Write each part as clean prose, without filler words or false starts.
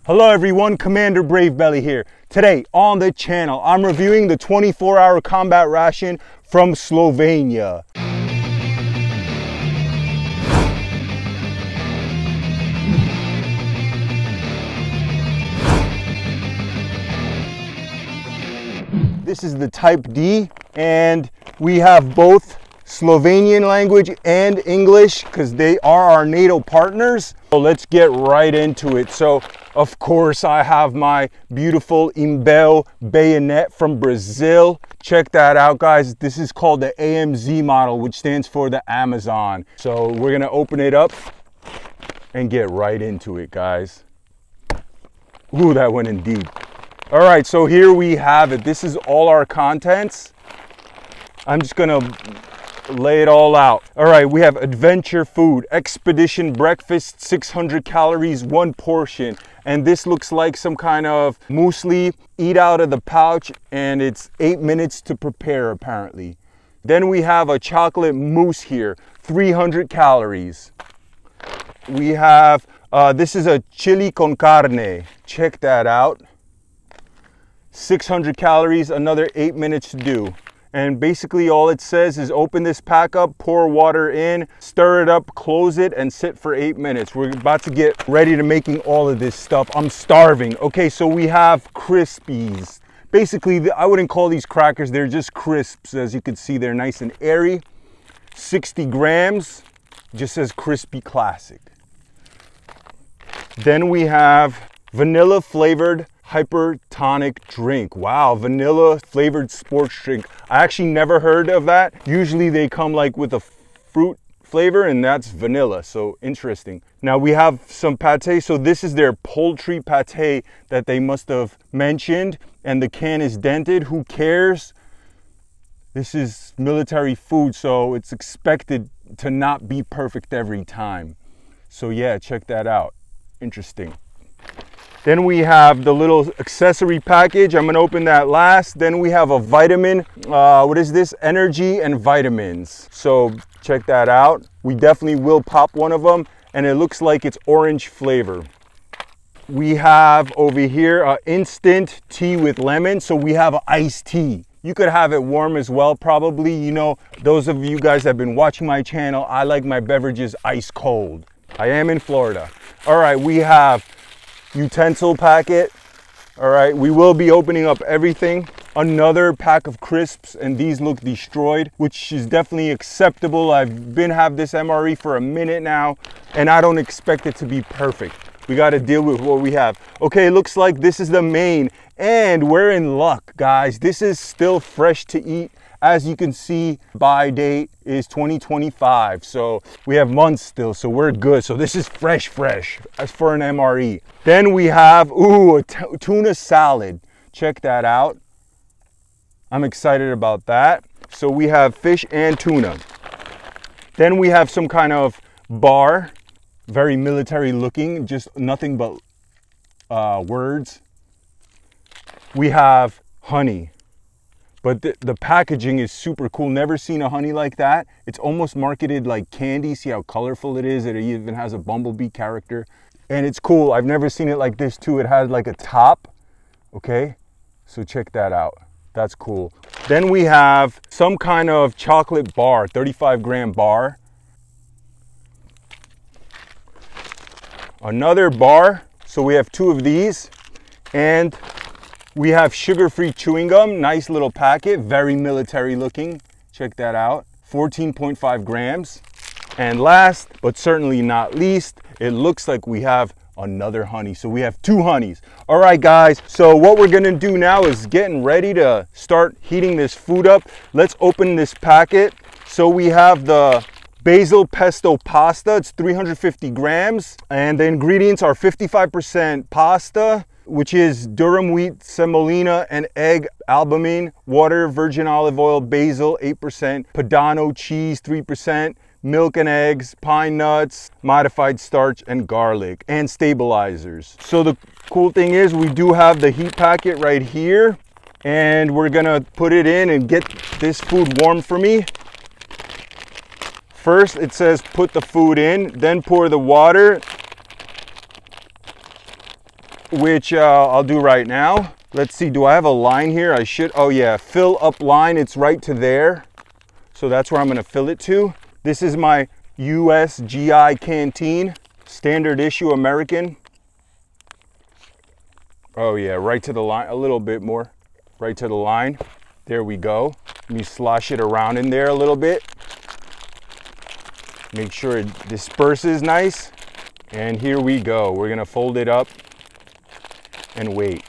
Hello everyone, Commander Bravebelly here. Today on the channel, I'm reviewing the 24-hour combat ration from Slovenia. This is the Type D, and we have both Slovenian language and English because they are our NATO partners. So let's get right into it. So of course I have my beautiful Imbel bayonet from Brazil. Check that out, guys. This is called the AMZ model, which stands for the Amazon. So we're gonna open it up and get right into it, guys. Ooh, that went in deep. All right, so here we have it. This is all our contents. I'm just gonna lay it all out. All right, we have adventure food, expedition breakfast, 600 calories, one portion. And this looks like some kind of muesli, eat out of the pouch, and it's 8 minutes to prepare apparently. Then we have a chocolate mousse here, 300 calories. We have, this is a chili con carne. Check that out. 600 calories, another 8 minutes to do. And basically all it says is open this pack up, pour water in, stir it up, close it, and sit for 8 minutes. We're about to get ready to making all of this stuff. I'm starving. Okay, so we have Crispies. Basically, I wouldn't call these crackers, they're just crisps. As you can see, they're nice and airy. 60 grams, just says Crispy Classic. Then we have vanilla flavored hypertonic drink. Wow, vanilla flavored sports drink. I actually never heard of that. Usually they come like with a fruit flavor, and that's vanilla, so interesting. Now we have some pate. So this is their poultry pate that they must have mentioned, and the can is dented. Who cares? This is military food, so it's expected to not be perfect every time. So yeah, check that out. Interesting. Then we have the little accessory package. I'm gonna open that last. Then we have a vitamin, what is this? Energy and vitamins. So check that out. We definitely will pop one of them, and it looks like it's orange flavor. We have over here instant tea with lemon. So we have iced tea. You could have it warm as well, probably. You know, those of you guys that have been watching my channel, I like my beverages ice cold. I am in Florida. All right, we have utensil packet. All right, we will be opening up everything. Another pack of crisps, and these look destroyed, which is definitely acceptable. I've been have this MRE for a minute now, and I don't expect it to be perfect. We got to deal with what we have. Okay, it looks like this is the main, and we're in luck, guys. This is still fresh to eat. As you can see, buy date is 2025, so we have months still, so we're good. So this is fresh as for an MRE. Then we have, ooh, a tuna salad. Check that out. I'm excited about that. So we have fish and tuna. Then we have some kind of bar, very military looking, just nothing but words. We have honey. But the packaging is super cool. Never seen a honey like that. It's almost marketed like candy. See how colorful it is? It even has a bumblebee character. And it's cool. I've never seen it like this too. It has like a top. Okay, so check that out. That's cool. Then we have some kind of chocolate bar, 35-gram bar. Another bar. So we have two of these. And we have sugar-free chewing gum, nice little packet, very military looking. Check that out, 14.5 grams. And last, but certainly not least, it looks like we have another honey. So we have two honeys. All right, guys, so what we're gonna do now is getting ready to start heating this food up. Let's open this packet. So we have the basil pesto pasta, it's 350 grams. And the ingredients are 55% pasta, which is durum wheat, semolina, and egg albumine, water, virgin olive oil, basil, 8%, Padano cheese, 3%, milk and eggs, pine nuts, modified starch, and garlic, and stabilizers. So the cool thing is we do have the heat packet right here, and we're gonna put it in and get this food warm for me. First, it says put the food in, then pour the water, which I'll do right now. Let's see, do I have a line here? I should, oh yeah, fill up line, it's right to there. So that's where I'm gonna fill it to. This is my USGI canteen, standard issue American. Oh yeah, right to the line, a little bit more, right to the line. There we go. Let me slosh it around in there a little bit. Make sure it disperses nice. And here we go. We're gonna fold it up and wait.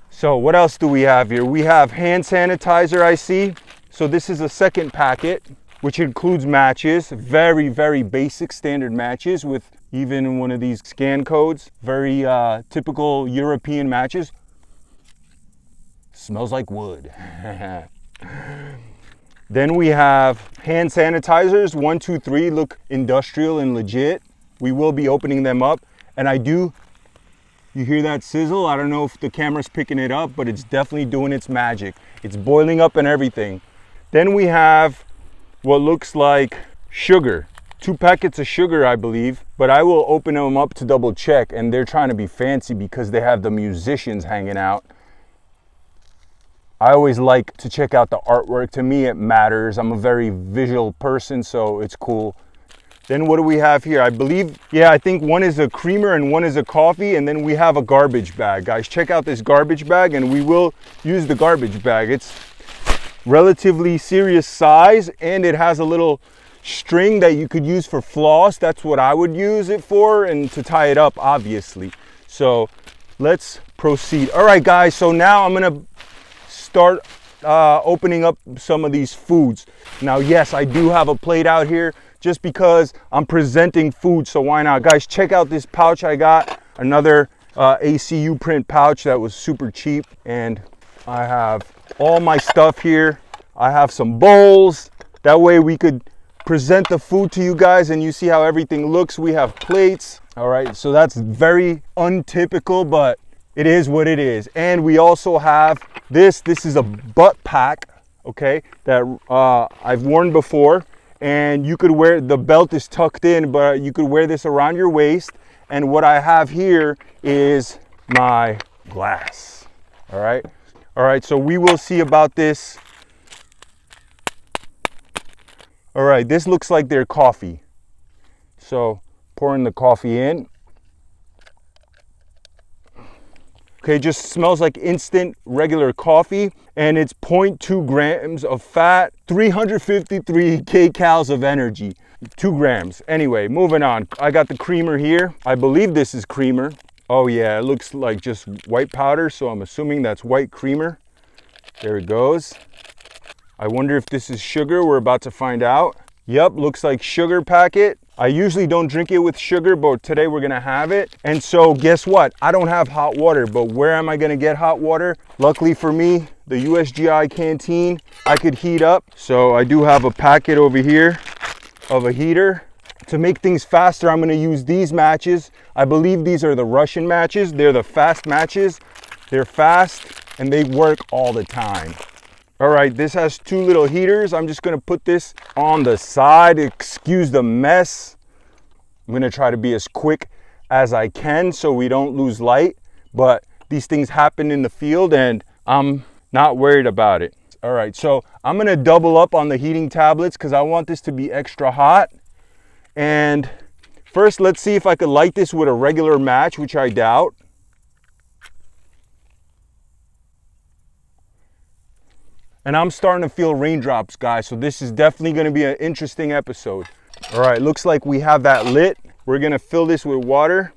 So what else do we have here? We have hand sanitizer, I see. So this is a second packet, which includes matches, very, very basic standard matches with even one of these scan codes, very typical European matches. Smells like wood. Then we have hand sanitizers, 1, 2, 3, look industrial and legit. We will be opening them up. And you hear that sizzle? I don't know if the camera's picking it up, but it's definitely doing its magic. It's boiling up and everything. Then we have what looks like sugar. 2 packets of sugar, I believe, but I will open them up to double check, and they're trying to be fancy because they have the musicians hanging out. I always like to check out the artwork. To me, it matters. I'm a very visual person, so it's cool. Then what do we have here? I believe, yeah, I think one is a creamer and one is a coffee, and then we have a garbage bag. Guys, check out this garbage bag, and we will use the garbage bag. It's relatively serious size, and it has a little string that you could use for floss. That's what I would use it for, and to tie it up, obviously. So let's proceed. All right, guys, so now I'm gonna start opening up some of these foods. Now, yes, I do have a plate out here just because I'm presenting food, so why not? Guys, check out this pouch I got, another ACU print pouch that was super cheap, and I have all my stuff here. I have some bowls, that way we could present the food to you guys and you see how everything looks. We have plates. All right, so that's very untypical, but it is what it is. And we also have this is a butt pack, okay, that I've worn before, and you could wear, the belt is tucked in, but you could wear this around your waist. And what I have here is my glass. All right, so we will see about this. All right, this looks like their coffee. So pouring the coffee in. Okay, just smells like instant regular coffee, and it's 0.2 grams of fat, 353 kcals of energy, 2 grams. Anyway, moving on. I got the creamer here. I believe this is creamer. Oh yeah, it looks like just white powder, so I'm assuming that's white creamer. There it goes. I wonder if this is sugar. We're about to find out. Yep, looks like sugar packet. I usually don't drink it with sugar, but today we're gonna have it. And so guess what? I don't have hot water, but where am I gonna get hot water? Luckily for me, the USGI canteen, I could heat up. So I do have a packet over here of a heater. To make things faster, I'm gonna use these matches. I believe these are the Russian matches. They're the fast matches. They're fast and they work all the time. All right, this has 2 little heaters. I'm just gonna put this on the side. Excuse the mess. I'm gonna try to be as quick as I can so we don't lose light, but these things happen in the field and I'm not worried about it. All right, so I'm gonna double up on the heating tablets because I want this to be extra hot. And first, let's see if I could light this with a regular match, which I doubt. And I'm starting to feel raindrops, guys, so this is definitely going to be an interesting episode. All right, looks like we have that lit. We're going to fill this with water.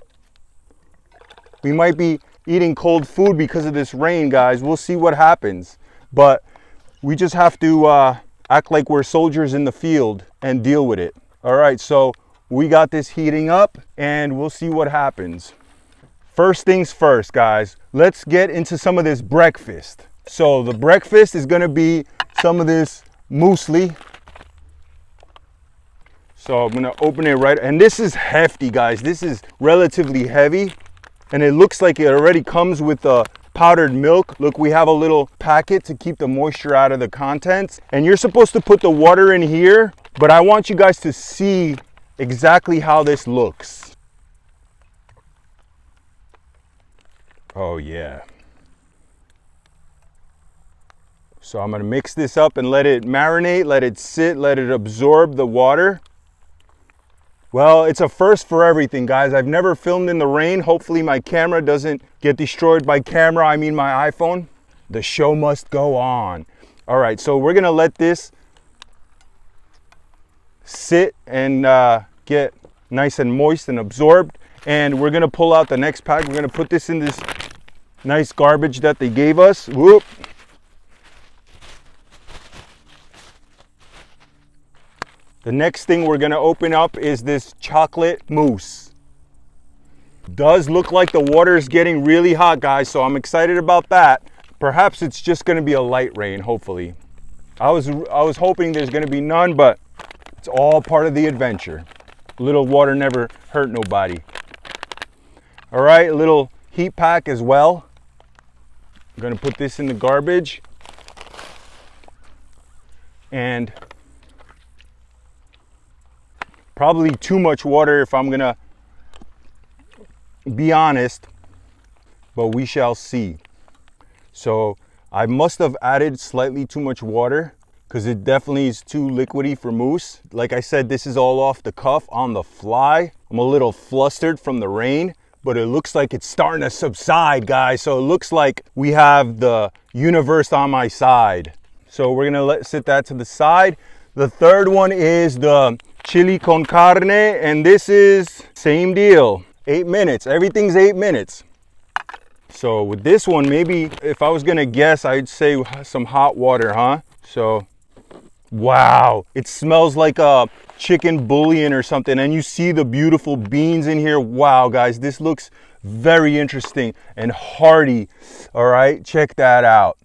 We might be eating cold food because of this rain, guys. We'll see what happens. But we just have to act like we're soldiers in the field and deal with it. All right, so we got this heating up and we'll see what happens. First things first, guys. Let's get into some of this breakfast. So the breakfast is gonna be some of this muesli. So I'm gonna open it right, and this is hefty, guys. This is relatively heavy, and it looks like it already comes with powdered milk. Look, we have a little packet to keep the moisture out of the contents, and you're supposed to put the water in here, but I want you guys to see exactly how this looks. Oh yeah. So I'm gonna mix this up and let it marinate, let it sit, let it absorb the water. Well, it's a first for everything, guys. I've never filmed in the rain. Hopefully my camera doesn't get destroyed. By camera, I mean my iPhone. The show must go on. All right, so we're gonna let this sit and get nice and moist and absorbed. And we're gonna pull out the next pack. We're gonna put this in this nice garbage that they gave us. Whoop. The next thing we're gonna open up is this chocolate mousse. Does look like the water is getting really hot, guys, so I'm excited about that. Perhaps it's just gonna be a light rain, hopefully. I was hoping there's gonna be none, but it's all part of the adventure. A little water never hurt nobody. All right, a little heat pack as well. I'm gonna put this in the garbage. And probably too much water if I'm gonna be honest, but we shall see. So I must have added slightly too much water because it definitely is too liquidy for mousse. Like I said, this is all off the cuff, on the fly. I'm a little flustered from the rain, but it looks like it's starting to subside, guys. So it looks like we have the universe on my side. So we're gonna sit that to the side. The third one is the chili con carne, and this is same deal, 8 minutes. Everything's 8 minutes. So with this one, maybe if I was gonna guess, I'd say some hot water, huh? So, wow, it smells like a chicken bouillon or something, and you see the beautiful beans in here. Wow, guys, this looks very interesting and hearty. All right, check that out.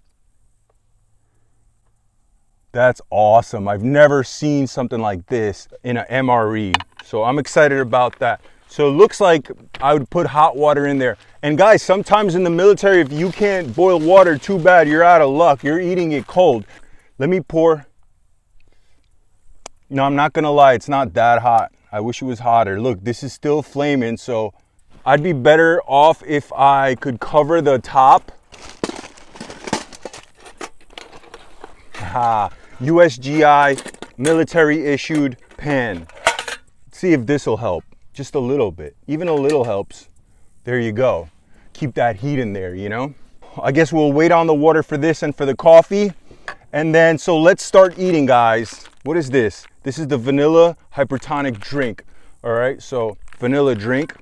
That's awesome. I've never seen something like this in an MRE. So I'm excited about that. So it looks like I would put hot water in there. And guys, sometimes in the military, if you can't boil water, too bad, you're out of luck. You're eating it cold. Let me pour. No, I'm not gonna lie, it's not that hot. I wish it was hotter. Look, this is still flaming, so I'd be better off if I could cover the top. USGI military issued pan. Let's see if this will help. Just a little bit. Even a little helps. There you go. Keep that heat in there, you know? I guess we'll wait on the water for this and for the coffee. And then, so let's start eating, guys. What is this? This is the vanilla hypertonic drink. All right, so vanilla drink.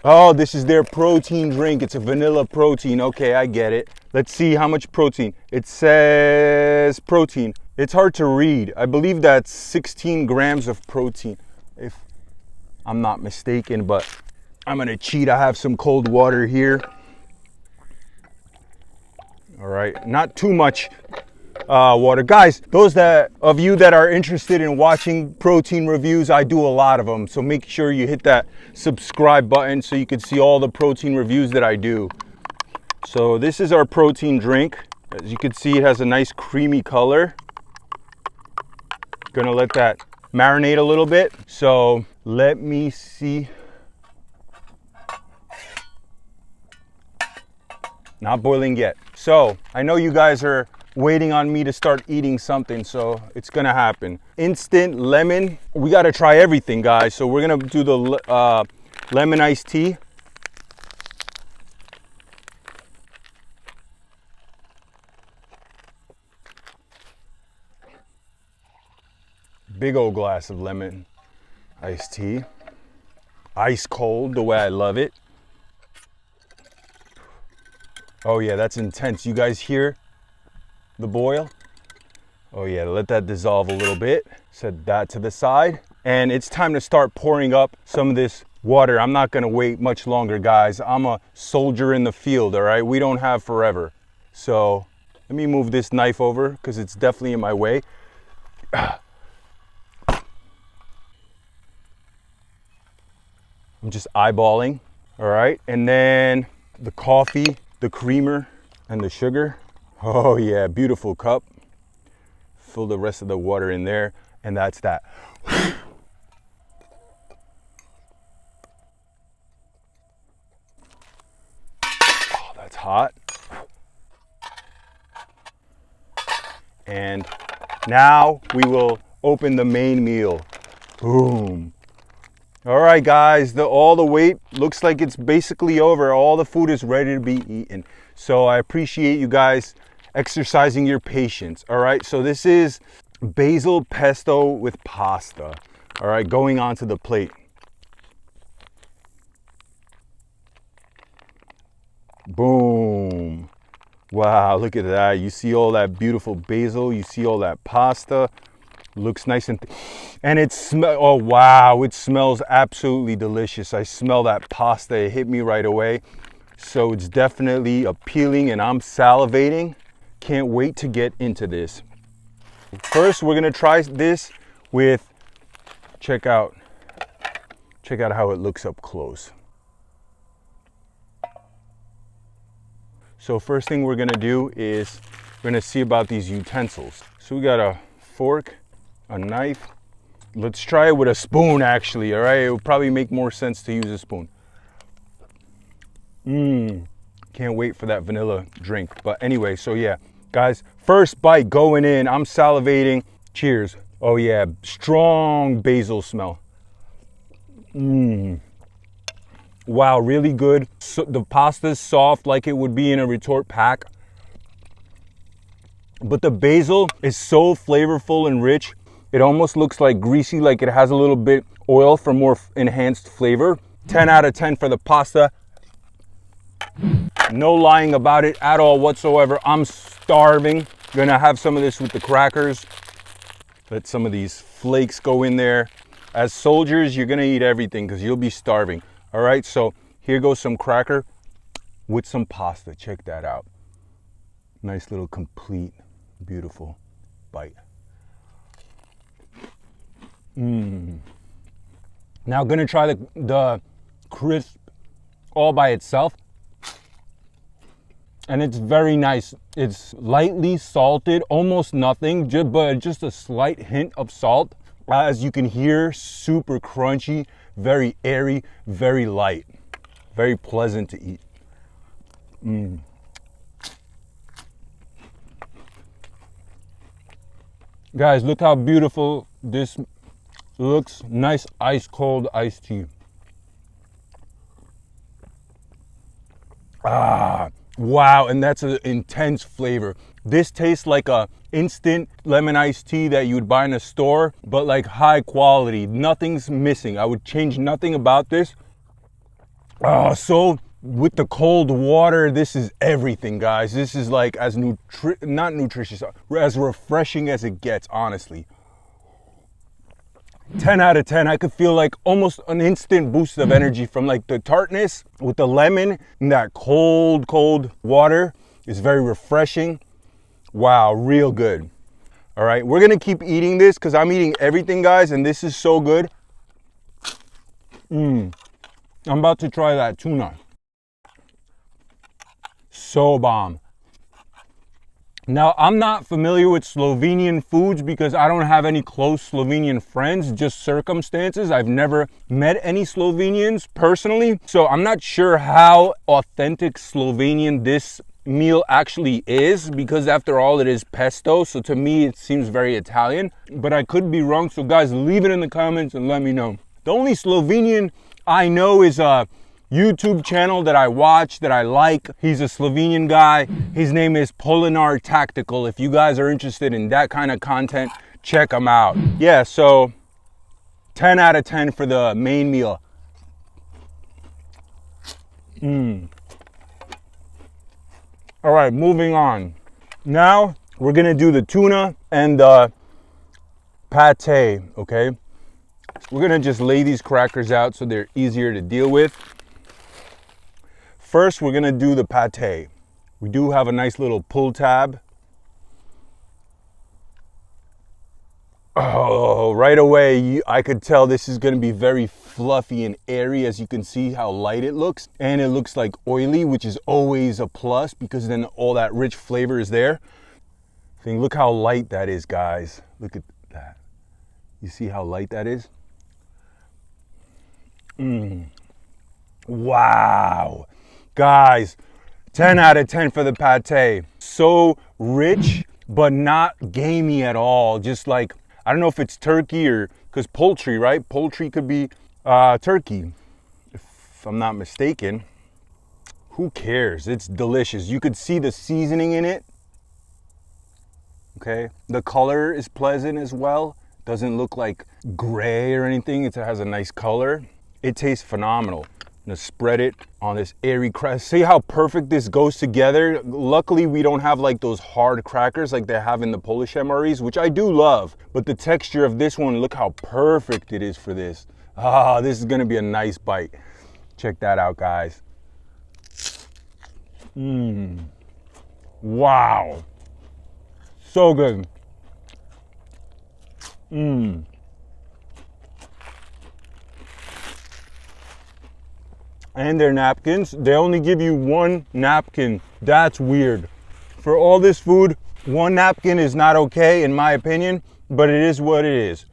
Oh, this is their protein drink. It's a vanilla protein. Okay, I get it. Let's see how much protein. It says protein. It's hard to read. I believe that's 16 grams of protein, if I'm not mistaken, but I'm gonna cheat. I have some cold water here. All right, not too much water. Guys, those of you that are interested in watching protein reviews, I do a lot of them. So make sure you hit that subscribe button so you can see all the protein reviews that I do. So this is our protein drink. As you can see, it has a nice creamy color. Gonna let that marinate a little bit. So let me see. Not boiling yet. So I know you guys are waiting on me to start eating something, so it's gonna happen. Instant lemon. We gotta try everything, guys. So we're gonna do the lemon iced tea. Big old glass of lemon iced tea. Ice cold, the way I love it. Oh yeah, that's intense. You guys hear the boil? Oh yeah, let that dissolve a little bit. Set that to the side. And it's time to start pouring up some of this water. I'm not gonna wait much longer, guys. I'm a soldier in the field, all right? We don't have forever. So let me move this knife over because it's definitely in my way. I'm just eyeballing, all right? And then the coffee, the creamer, and the sugar. Oh yeah, beautiful cup. Fill the rest of the water in there, and that's that. hot. And now we will open the main meal. Boom. All right, guys, all the wait looks like it's basically over. All the food is ready to be eaten. So I appreciate you guys exercising your patience. All right, so this is basil pesto with pasta. All right, going onto the plate. Boom. Wow, look at that. You see all that beautiful basil. You see all that pasta. Looks nice and it smells, oh wow, it smells absolutely delicious. I smell that pasta. It hit me right away. So it's definitely appealing and I'm salivating. Can't wait to get into this. First, we're gonna try this with, check out how it looks up close. So first thing we're gonna do is we're gonna see about these utensils. So we got a fork, a knife. Let's try it with a spoon actually, all right? It would probably make more sense to use a spoon. Can't wait for that vanilla drink. But anyway, so yeah, guys, first bite going in. I'm salivating. Cheers. Oh yeah, strong basil smell. Wow, really good. So the pasta's soft like it would be in a retort pack. But the basil is so flavorful and rich. It almost looks like greasy, like it has a little bit oil for more enhanced flavor. 10 out of 10 for the pasta. No lying about it at all whatsoever. I'm starving. Gonna have some of this with the crackers. Let some of these flakes go in there. As soldiers, you're gonna eat everything because you'll be starving. All right, so here goes some cracker with some pasta. Check that out. Nice little complete, beautiful bite. Now gonna try the crisp all by itself. And it's very nice. It's lightly salted, almost nothing, but just a slight hint of salt. As you can hear, super crunchy, very airy, very light, very pleasant to eat. Guys, look how beautiful this looks. Nice ice cold iced tea. Wow, and that's an intense flavor. This tastes like a instant lemon iced tea that you would buy in a store, but like high quality. Nothing's missing. I would change nothing about this. So with the cold water, this is everything, guys. This is like as not nutritious, as refreshing as it gets, honestly. 10 out of 10. I could feel like almost an instant boost of energy from like the tartness with the lemon and that cold water. Is very refreshing. Wow, real good. All right, we're gonna keep eating this because I'm eating everything, guys, and this is so good. I'm about to try that tuna. So bomb. Now, I'm not familiar with Slovenian foods because I don't have any close Slovenian friends, just circumstances. I've never met any Slovenians personally, so I'm not sure how authentic Slovenian this meal actually is, because after all, it is pesto, so to me it seems very Italian, but I could be wrong. So guys, leave it in the comments and let me know. The only Slovenian I know is a YouTube channel that I watch, that I like. He's a Slovenian guy. His name is Polinar Tactical. If you guys are interested in that kind of content, check him out. Yeah, so 10 out of 10 for the main meal. All right, moving on. Now we're gonna do the tuna and the pate, okay? We're gonna just lay these crackers out so they're easier to deal with. First, we're gonna do the pate. We do have a nice little pull tab. Oh, right away, I could tell this is gonna be very fluffy and airy. As you can see how light it looks. And it looks like oily, which is always a plus because then all that rich flavor is there. Look how light that is, guys. Look at that. You see how light that is? Wow. Guys, 10 out of 10 for the pate. So rich, but not gamey at all. Just like, I don't know if it's turkey or, because poultry, right? Poultry could be turkey, if I'm not mistaken. Who cares? It's delicious. You could see the seasoning in it. Okay, the color is pleasant as well. Doesn't look like gray or anything. It has a nice color. It tastes phenomenal. I'm gonna spread it on this airy crust. See how perfect this goes together? Luckily, we don't have like those hard crackers like they have in the Polish MREs, which I do love. But the texture of this one, look how perfect it is for this. Ah, this is gonna be a nice bite. Check that out, guys. Wow. So good. And their napkins, they only give you one napkin. That's weird. For all this food, one napkin is not okay in my opinion, but it is what it is.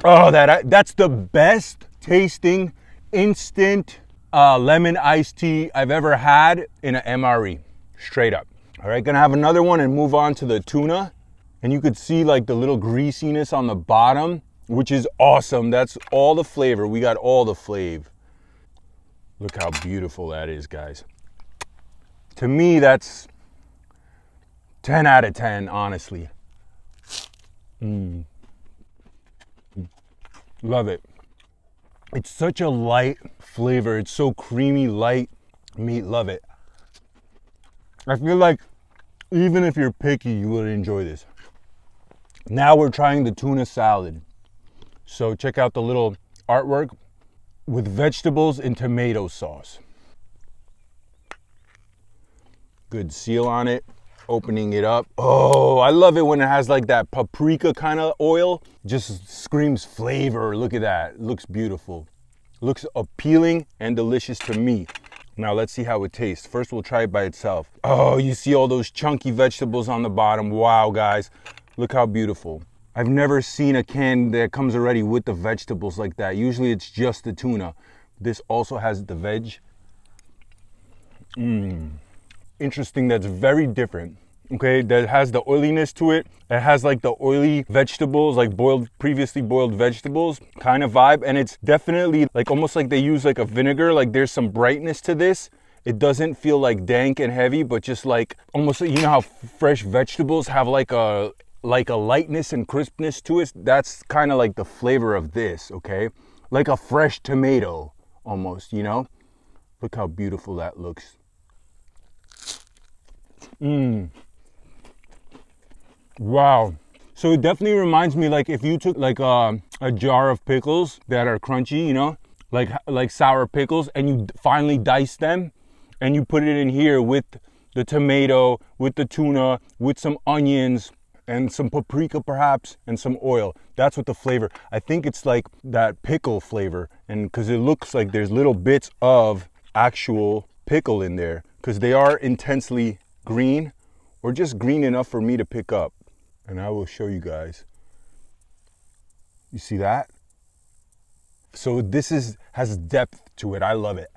Oh, that's the best tasting instant lemon iced tea I've ever had in an MRE, straight up. All right, gonna have another one and move on to the tuna. And you could see like the little greasiness on the bottom, which is awesome. That's all the flavor. We got all the flav. Look how beautiful that is, guys. To me, that's 10 out of 10, honestly. Love it. It's such a light flavor. It's so creamy, light meat. Love it. I feel like even if you're picky, you would enjoy this. Now we're trying the tuna salad. So check out the little artwork with vegetables and tomato sauce. Good seal on it. Opening it up. Oh, I love it when it has like that paprika kind of oil. Just screams flavor. Look at that. It looks beautiful. Looks appealing and delicious to me. Now let's see how it tastes. First we'll try it by itself. Oh, you see all those chunky vegetables on the bottom. Wow, guys. Look how beautiful. I've never seen a can that comes already with the vegetables like that. Usually it's just the tuna. This also has the veg. Interesting, that's very different. Okay, that has the oiliness to it. It has like the oily vegetables, like previously boiled vegetables kind of vibe. And it's definitely like almost like they use like a vinegar, like there's some brightness to this. It doesn't feel like dank and heavy, but just like almost, you know how fresh vegetables have like a lightness and crispness to it? That's kind of like the flavor of this, okay? Like a fresh tomato almost, you know? Look how beautiful that looks. Wow. So it definitely reminds me like if you took like a jar of pickles that are crunchy, you know, like sour pickles, and you finally dice them and you put it in here with the tomato, with the tuna, with some onions and some paprika perhaps and some oil. That's what the flavor. I think it's like that pickle flavor, and because it looks like there's little bits of actual pickle in there because they are intensely green or just green enough for me to pick up. And I will show you guys. You see that? So this has depth to it. I love it.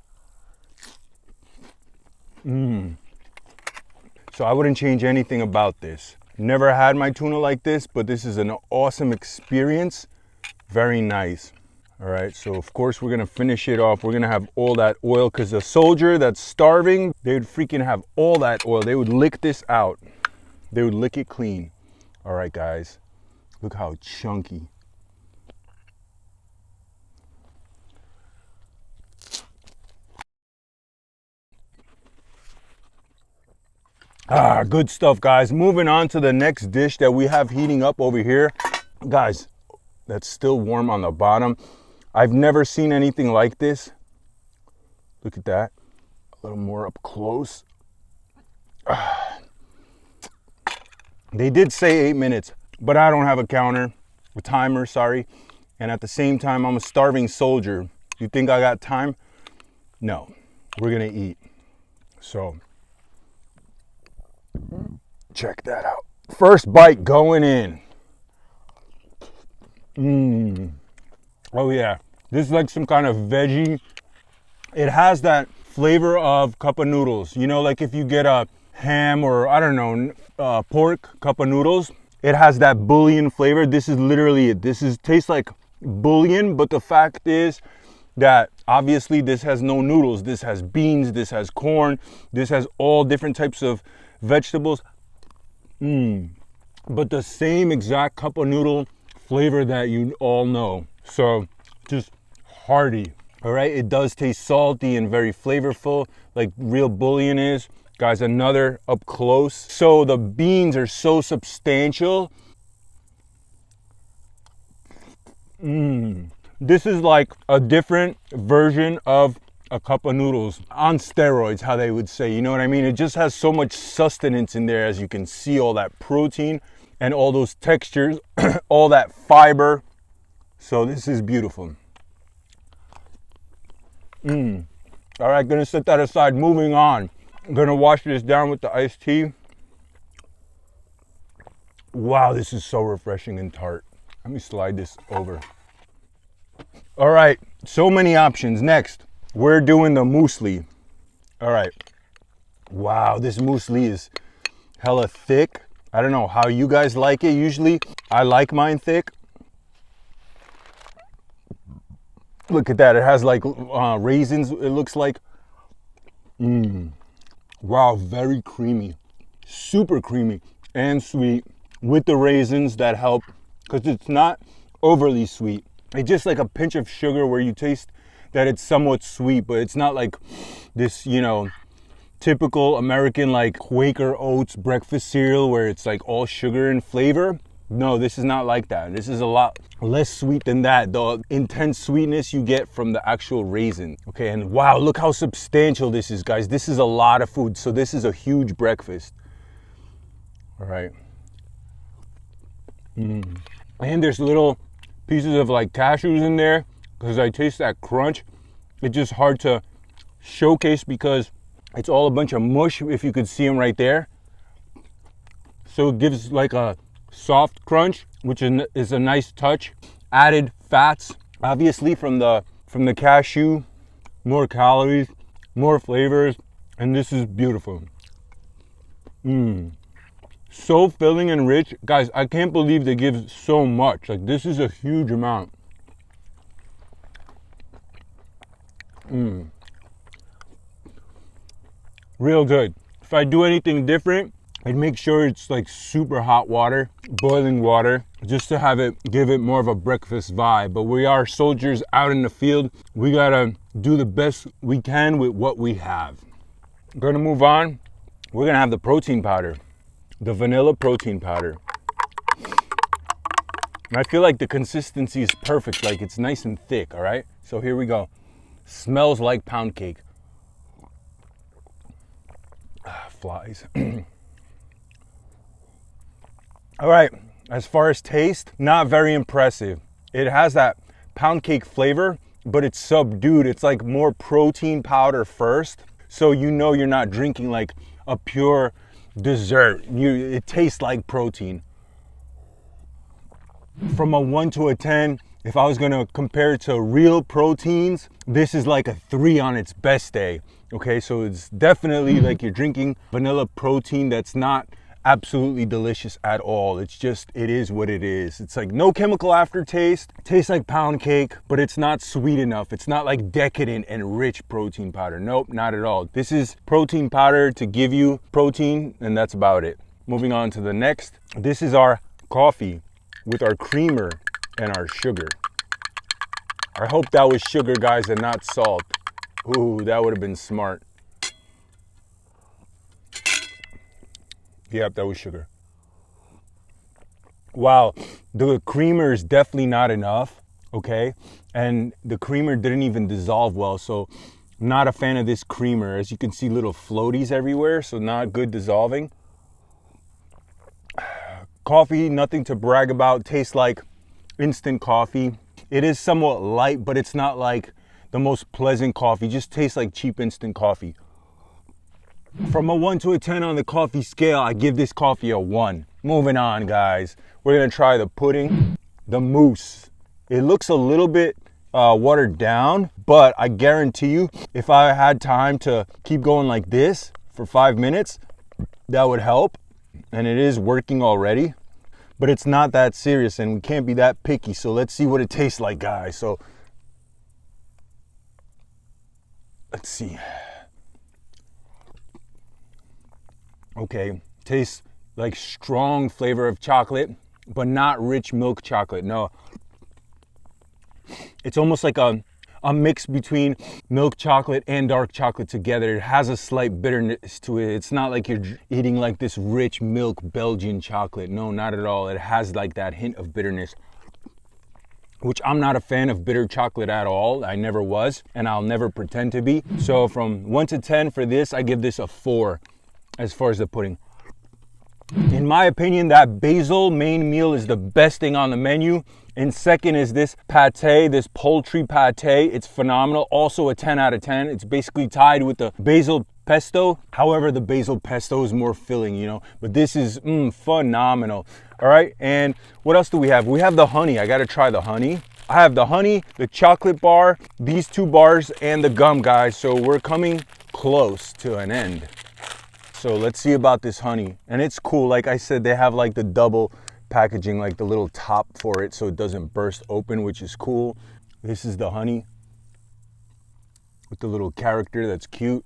So I wouldn't change anything about this. Never had my tuna like this, but this is an awesome experience. Very nice. All right, so of course we're gonna finish it off. We're gonna have all that oil because the soldier that's starving, they would freaking have all that oil. They would lick this out. They would lick it clean. All right, guys, look how chunky. Good stuff, guys. Moving on to the next dish that we have heating up over here. Guys, that's still warm on the bottom. I've never seen anything like this. Look at that. A little more up close. They did say 8 minutes, but I don't have a counter, a timer, sorry. And at the same time, I'm a starving soldier. You think I got time? No, we're gonna eat. So, check that out. First bite going in. Oh yeah, this is like some kind of veggie. It has that flavor of cup of noodles. You know, like if you get a ham or I don't know, pork cup of noodles, it has that bouillon flavor. This is literally it. This is tastes like bouillon, but the fact is that obviously this has no noodles. This has beans, this has corn, this has all different types of vegetables. But the same exact cup of noodle flavor that you all know. So just hearty. All right, it does taste salty and very flavorful like real bouillon is. Guys, another up close. So the beans are so substantial. This is like a different version of a cup of noodles on steroids, how they would say, you know what I mean? It just has so much sustenance in there, as you can see, all that protein and all those textures, all that fiber. So this is beautiful. All right, gonna set that aside. Moving on. I'm gonna wash this down with the iced tea. Wow, this is so refreshing and tart. Let me slide this over. All right, so many options. Next, we're doing the muesli. All right. Wow, this muesli is hella thick. I don't know how you guys like it. Usually, I like mine thick. Look at that. It has like raisins, it looks like. Wow, very creamy. Super creamy and sweet with the raisins that help because it's not overly sweet. It's just like a pinch of sugar where you taste that it's somewhat sweet, but it's not like this, you know, typical American like Quaker Oats breakfast cereal where it's like all sugar and flavor. No, this is not like that. This is a lot less sweet than that. The intense sweetness you get from the actual raisin. Okay, and wow, look how substantial this is, guys. This is a lot of food. So this is a huge breakfast. All right. And there's little pieces of like cashews in there because I taste that crunch. It's just hard to showcase because it's all a bunch of mush, if you could see them right there. So it gives like a soft crunch, which is a nice touch. Added fats, obviously from the cashew, more calories, more flavors, and this is beautiful. So filling and rich. Guys, I can't believe they give so much. Like, this is a huge amount. Real good. If I do anything different, I'd make sure it's like super hot water, boiling water, just to have it, give it more of a breakfast vibe. But we are soldiers out in the field. We gotta do the best we can with what we have. I'm gonna move on. We're gonna have the protein powder, the vanilla protein powder. And I feel like the consistency is perfect, like it's nice and thick, all right? So here we go. Smells like pound cake. Flies. All right, as far as taste, not very impressive. It has that pound cake flavor, but it's subdued. It's like more protein powder first. So you know you're not drinking like a pure dessert. It tastes like protein. From a 1 to a 10, if I was gonna compare it to real proteins, this is like a 3 on its best day. Okay, so it's definitely like you're drinking vanilla protein that's not absolutely delicious at all. It's just, it is what it is. It's like no chemical aftertaste. It tastes like pound cake, but it's not sweet enough. It's not like decadent and rich protein powder. Nope, not at all. This is protein powder to give you protein, and that's about it. Moving on to the next. This is our coffee with our creamer and our sugar. I hope that was sugar, guys, and not salt. Ooh, that would have been smart. Yep, that was sugar. Wow, the creamer is definitely not enough, okay? And the creamer didn't even dissolve well, so not a fan of this creamer. As you can see, little floaties everywhere, so not good dissolving. Coffee, nothing to brag about. Tastes like instant coffee. It is somewhat light, but it's not like the most pleasant coffee. Just tastes like cheap instant coffee. From a 1 to a 10 on the coffee scale, I give this coffee a 1. Moving on, guys. We're gonna try the pudding, the mousse. It looks a little bit watered down, but I guarantee you, if I had time to keep going like this for 5 minutes, that would help. And it is working already, but it's not that serious and we can't be that picky. So let's see what it tastes like, guys. So let's see. Okay, tastes like strong flavor of chocolate, but not rich milk chocolate. No, it's almost like a mix between milk chocolate and dark chocolate together. It has a slight bitterness to it. It's not like you're eating like this rich milk Belgian chocolate. No, not at all. It has like that hint of bitterness, which I'm not a fan of bitter chocolate at all. I never was, and I'll never pretend to be. So from 1 to 10 for this, I give this a 4 as far as the pudding. In my opinion, that basil main meal is the best thing on the menu. And second is this pate, this poultry pate. It's phenomenal. Also a 10 out of 10. It's basically tied with the basil pesto. However, the basil pesto is more filling, you know. But this is phenomenal. All right, and what else do we have? We have the honey. I gotta try the honey. I have the honey, the chocolate bar, these 2 bars, and the gum, guys. So we're coming close to an end. So let's see about this honey. And it's cool. Like I said, they have like the double packaging, like the little top for it so it doesn't burst open, which is cool. This is the honey with the little character. That's cute.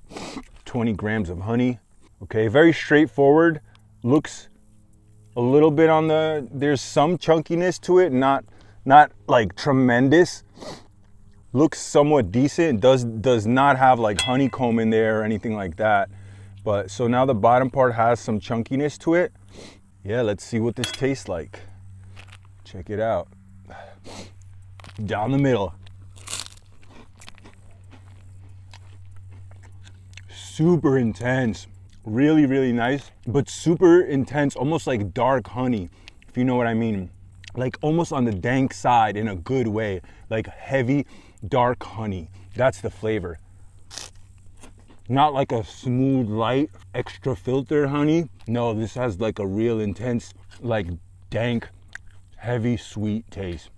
20 grams of honey. Okay, very straightforward. Looks a little bit on the, there's some chunkiness to it, not like tremendous. Looks somewhat decent. Does not have like honeycomb in there or anything like that. But so now the bottom part has some chunkiness to it. Yeah, let's see what this tastes like. Check it out. Down the middle. Super intense. Really, really nice, but super intense, almost like dark honey, if you know what I mean. Like almost on the dank side in a good way. Like heavy, dark honey. That's the flavor. Not like a smooth, light, extra filtered honey. No, this has like a real intense, like dank, heavy, sweet taste.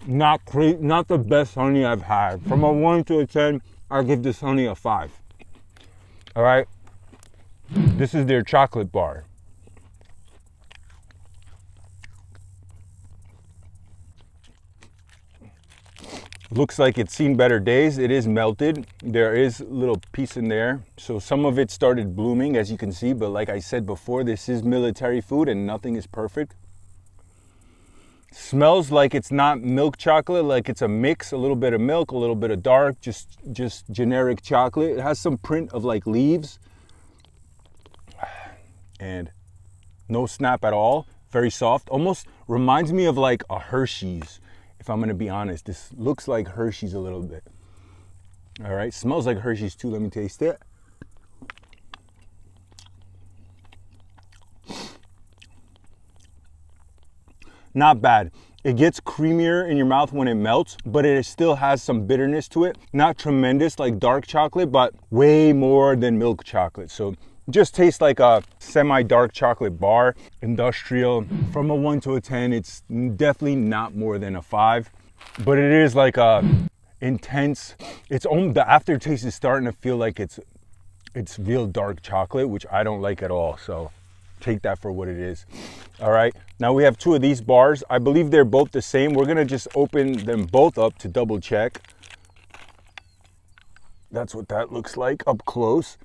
Not the best honey I've had. From a 1 to a 10, I'll give this honey a 5. All right. This is their chocolate bar. Looks like it's seen better days. It is melted. There is a little piece in there. So some of it started blooming, as you can see. But like I said before, this is military food and nothing is perfect. Smells like it's not milk chocolate, like it's a mix, a little bit of milk, a little bit of dark, just generic chocolate. It has some print of like leaves. And no snap at all. Very soft. Almost reminds me of like a Hershey's. If I'm gonna be honest, this looks like Hershey's a little bit. All right, smells like Hershey's too. Let me taste it. Not bad. It gets creamier in your mouth when it melts, but it still has some bitterness to it. Not tremendous like dark chocolate, but way more than milk chocolate. So just tastes like a semi-dark chocolate bar, industrial. From a 1 to a 10, it's definitely not more than a 5, but it is like a intense. The aftertaste is starting to feel like it's real dark chocolate, which I don't like at all. So take that for what it is. All right, now we have 2 of these bars. I believe they're both the same. We're gonna just open them both up to double check. That's what that looks like up close.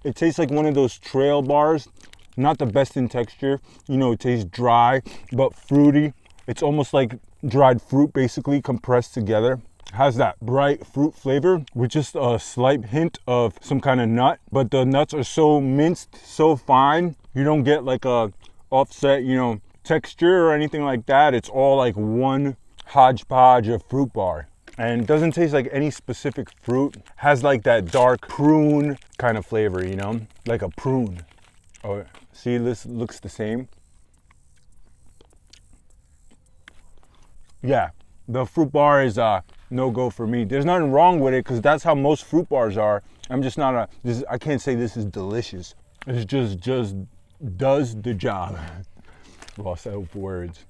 It tastes like one of those trail bars. Not the best in texture. You know, it tastes dry, but fruity. It's almost like dried fruit, basically compressed together. Has that bright fruit flavor with just a slight hint of some kind of nut, but the nuts are so minced, so fine. You don't get like a offset, you know, texture or anything like that. It's all like one hodgepodge of fruit bar. And it doesn't taste like any specific fruit. Has like that dark prune kind of flavor, you know, like a prune. Oh, see, this looks the same. Yeah, the fruit bar is no go for me. There's nothing wrong with it because that's how most fruit bars are. I'm just not I can't say this is delicious. It's just does the job. Lost out of words.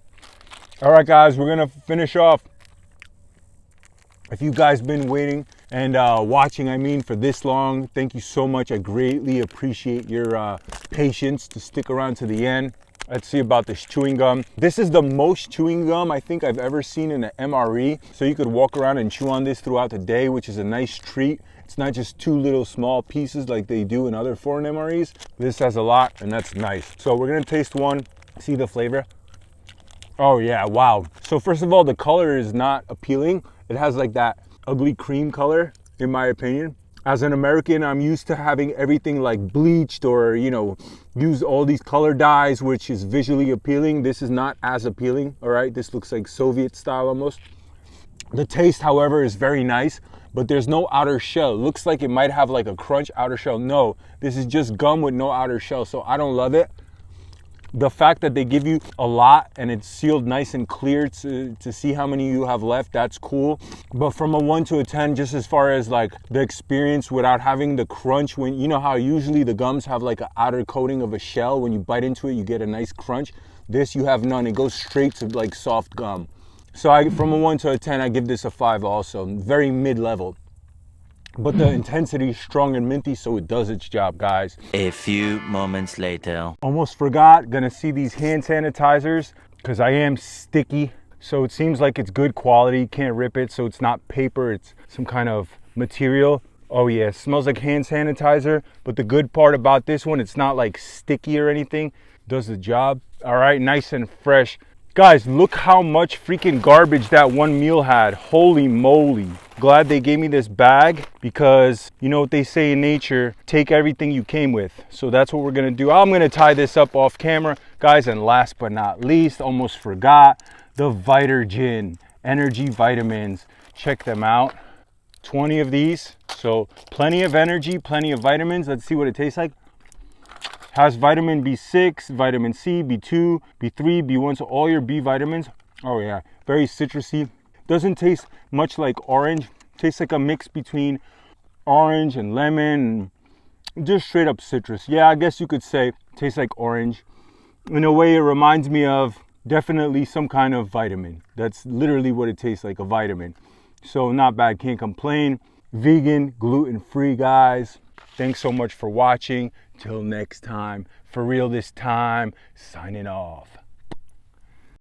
All right, guys, we're gonna finish off. If you guys been waiting and watching, I mean, for this long, thank you so much. I greatly appreciate your patience to stick around to the end. Let's see about this chewing gum. This is the most chewing gum I think I've ever seen in an MRE. So you could walk around and chew on this throughout the day, which is a nice treat. It's not just two little small pieces like they do in other foreign MREs. This has a lot, and that's nice. So we're gonna taste one, see the flavor. Oh yeah, wow. So first of all, the color is not appealing. It has like that ugly cream color, in my opinion. As an American, I'm used to having everything like bleached or, you know, use all these color dyes, which is visually appealing. This is not as appealing, all right? This looks like Soviet style almost. The taste, however, is very nice, but there's no outer shell. It looks like it might have like a crunch outer shell. No, this is just gum with no outer shell, so I don't love it. The fact that they give you a lot and it's sealed nice and clear to see how many you have left, that's cool. But from a 1 to a 10, just as far as like the experience without having the crunch, when you know how usually the gums have like an outer coating of a shell, when you bite into it you get a nice crunch. This you have none. It goes straight to like soft gum. So from a 1 to a 10, I give this a 5 also. Very mid-level. But the intensity is strong and minty, so it does its job, guys. A few moments later. Almost forgot, gonna see these hand sanitizers because I am sticky. So it seems like it's good quality, can't rip it, so it's not paper, it's some kind of material. Oh yeah, it smells like hand sanitizer, but the good part about this one, it's not like sticky or anything. Does the job. All right, nice and fresh. Guys, look how much freaking garbage that one meal had. Holy moly. Glad they gave me this bag because you know what they say in nature, take everything you came with. So that's what we're gonna do. I'm gonna tie this up off camera. Guys, and last but not least, almost forgot, the Vitagen energy vitamins. Check them out. 20 of these. So plenty of energy, plenty of vitamins. Let's see what it tastes like. Has vitamin B6, vitamin C, B2, B3, B1, so all your B vitamins. Oh yeah, very citrusy. Doesn't taste much like orange. Tastes like a mix between orange and lemon, and just straight up citrus. Yeah, I guess you could say tastes like orange. In a way, it reminds me of definitely some kind of vitamin. That's literally what it tastes like, a vitamin. So not bad, can't complain. Vegan, gluten-free, guys. Thanks so much for watching. Till next time, for real this time, signing off.